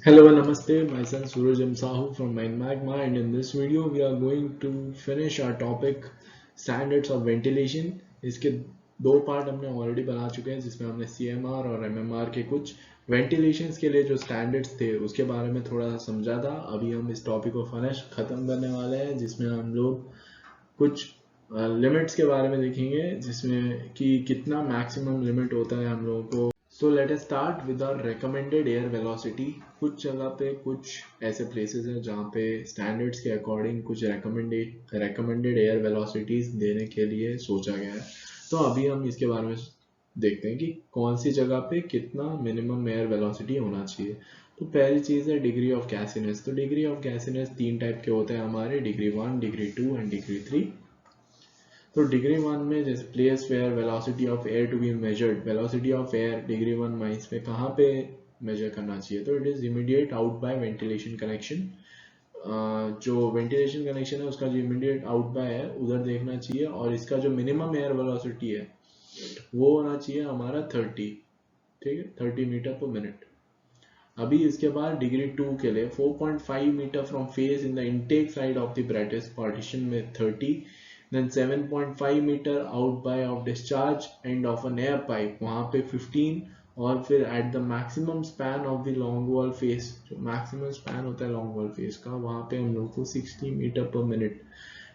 Hello and namaste, my son Suraj M. Sahu from Mind Magma, and in this video we are going to finish our topic standards of ventilation. इसके दो part हमने already बना चुके हैं जिसमें हमने CMR और MMR के कुछ वेंटिलेशन के लिए जो स्टैंडर्ड्स थे उसके बारे में थोड़ा सा समझा था। अभी हम इस टॉपिक को फिनिश खत्म करने वाले हैं जिसमें हम लोग कुछ लिमिट्स के बारे में देखेंगे जिसमें कि कितना मैक्सिमम लिमिट होता है हम लोगों को। So let us start with our recommended air velocity. कुछ जगह पे कुछ ऐसे प्लेसेस हैं जहाँ पे स्टैंडर्ड्स के अकॉर्डिंग कुछ रिकमेंडेड एयर वेलोसिटीज देने के लिए सोचा गया है। तो अभी हम इसके बारे में देखते हैं कि कौन सी जगह पे कितना मिनिमम एयर वेलोसिटी होना चाहिए। तो पहली चीज़ है डिग्री ऑफ गैसीनेस। तो डिग्री ऑफ गैसीनेस तीन टाइप के होते हैं हमारे, डिग्री 1, डिग्री 2 एंड डिग्री 3। तो डिग्री 1 में जैसे place where velocity of air to be measured, velocity of air degree 1 mines में कहाँ पे मेजर करना चाहिए? तो it is immediate out by ventilation connection. जो वेंटिलेशन कनेक्शन है उसका जो इमीडिएट आउट बाय है उधर देखना चाहिए, और इसका जो मिनिमम एयर वेलोसिटी है वो होना चाहिए हमारा 30, ठीक है, 30 मीटर पर मिनट। अभी इसके बाद डिग्री 2 के लिए 4.5 metre from face in the intake side of the brightest partition में 30, then 7.5 metre out by of discharge end of an air pipe वहां पे 15, और फिर at the maximum span of the long wall face, जो maximum span होता है long wall face का, वहां पे हम लोग को 60 मीटर पर मिनट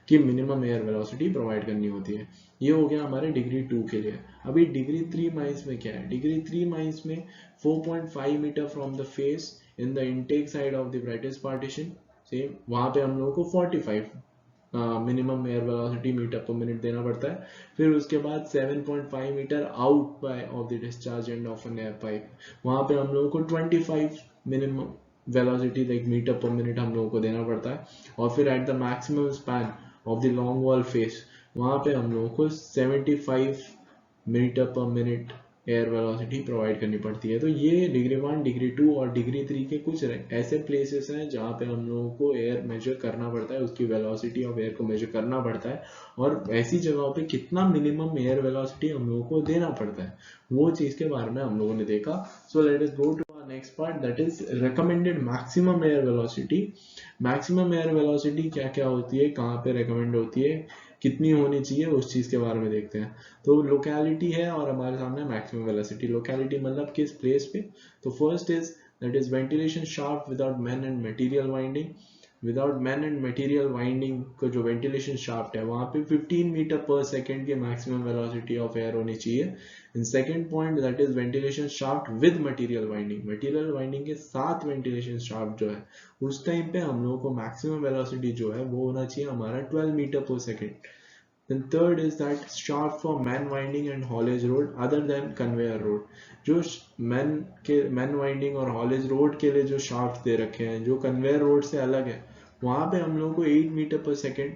की मिनिमम एयर वेलोसिटी प्रोवाइड करनी होती है। ये हो गया हमारे डिग्री 2 के लिए। अभी डिग्री 3 माइल्स में क्या है? डिग्री 3 माइल्स में 4.5 metre from the face in the intake side of the brightest partition, same वहां पे हम लोगों को 45 minimum air velocity metre per minute देना पड़ता है। फिर उसके बाद 7.5 metre out by of the discharge end of an air pipe, वहां पे हम लोगों को 25 minimum velocity like metre per minute हम लोगों को देना पड़ता है। और फिर at the maximum span of the long wall face वहां पे हम लोगों को 75 metre per minute air velocity provide करनी पड़ती है। तो ये डिग्री 1, डिग्री 2 और डिग्री 3 के कुछ ऐसे प्लेसेस हैं जहाँ पे हम लोगों को एयर मेजर करना पड़ता है, उसकी वेलोसिटी ऑफ एयर को मेजर करना पड़ता है, और ऐसी जगहों पे कितना मिनिमम एयर वेलोसिटी हम लोगों को देना पड़ता है वो चीज़ के बारे में हम लोगों ने देखा। So let us go to our next part, that is recommended maximum air velocity. Maximum air velocity क्या क्या होती है, कहाँ पे रिकमेंड होती है, कितनी होनी चाहिए, उस चीज़ के बारे में देखते हैं। तो लोकेलिटी है और हमारे सामने मैक्सिमम वेलोसिटी। लोकेलिटी मतलब किस प्लेस पे? तो first is that is ventilation shaft without man and material winding. Without man and material winding का जो वेंटिलेशन शाफ्ट है वहां पे 15 मीटर पर सेकेंड की मैक्सिमम वेलोसिटी ऑफ एयर होनी चाहिए। In second point that is ventilation shaft with material winding, material winding के साथ वेंटिलेशन शाफ्ट जो है उस टाइम पे हम लोगों को मैक्सिमम वेलोसिटी जो है वो होना चाहिए हमारा 12 metre per second. Then third is that shaft for man winding and haulage road other than conveyor road. जो मैन वाइंडिंग और हॉलेज रोड के लिए जो शाफ्ट दे रखे हैं जो कन्वेयर रोड से अलग है, वहां पे हम लोगों को 8 मीटर पर सेकेंड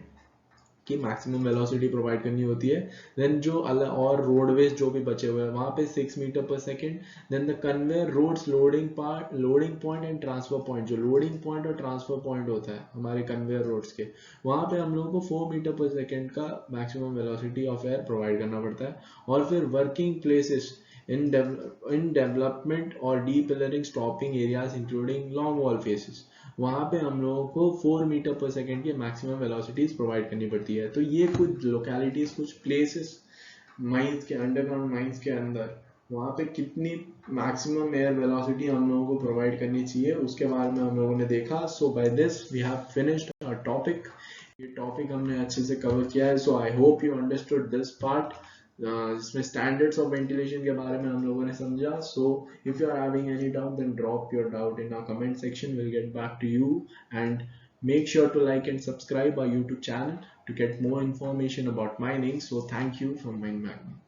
की मैक्सिमम वेलोसिटी प्रोवाइड करनी होती है। देन जो अलग और रोडवेज जो भी बचे हुए हैं वहां पे 6 metre per second. Then the conveyor roads loading point and transfer point, जो लोडिंग पॉइंट और ट्रांसफर पॉइंट होता है हमारे कन्वेयर रोड्स के, वहां पे हम लोगों को 4 मीटर पर सेकेंड का maximum velocity of air provide करना पड़ता है। और फिर वर्किंग प्लेसेस इन डेवलपमेंट और depillaring stopping areas including long wall faces, वहां पे हम लोगों को 4 मीटर पर सेकेंड की मैक्सिमम वेलोसिटीज प्रोवाइड करनी पड़ती है। तो ये कुछ लोकेलिटीज, कुछ प्लेसेस माइंस के, अंडरग्राउंड माइंस के अंदर वहां पे कितनी मैक्सिमम एयर वेलोसिटी हम लोगों को प्रोवाइड करनी चाहिए उसके बारे में हम लोगों ने देखा। So by this we have finished our topic. ये टॉपिक हमने अच्छे से कवर किया है। So I hope you understood this part जिसमें स्टैंडर्ड्स ऑफ वेंटिलेशन के बारे में हम लोगों ने समझा। So if you are having any doubt then drop your doubt in our comment section, will get back to you, and make sure to like and subscribe our YouTube channel to get more information about mining. So thank you from Mind Magnet.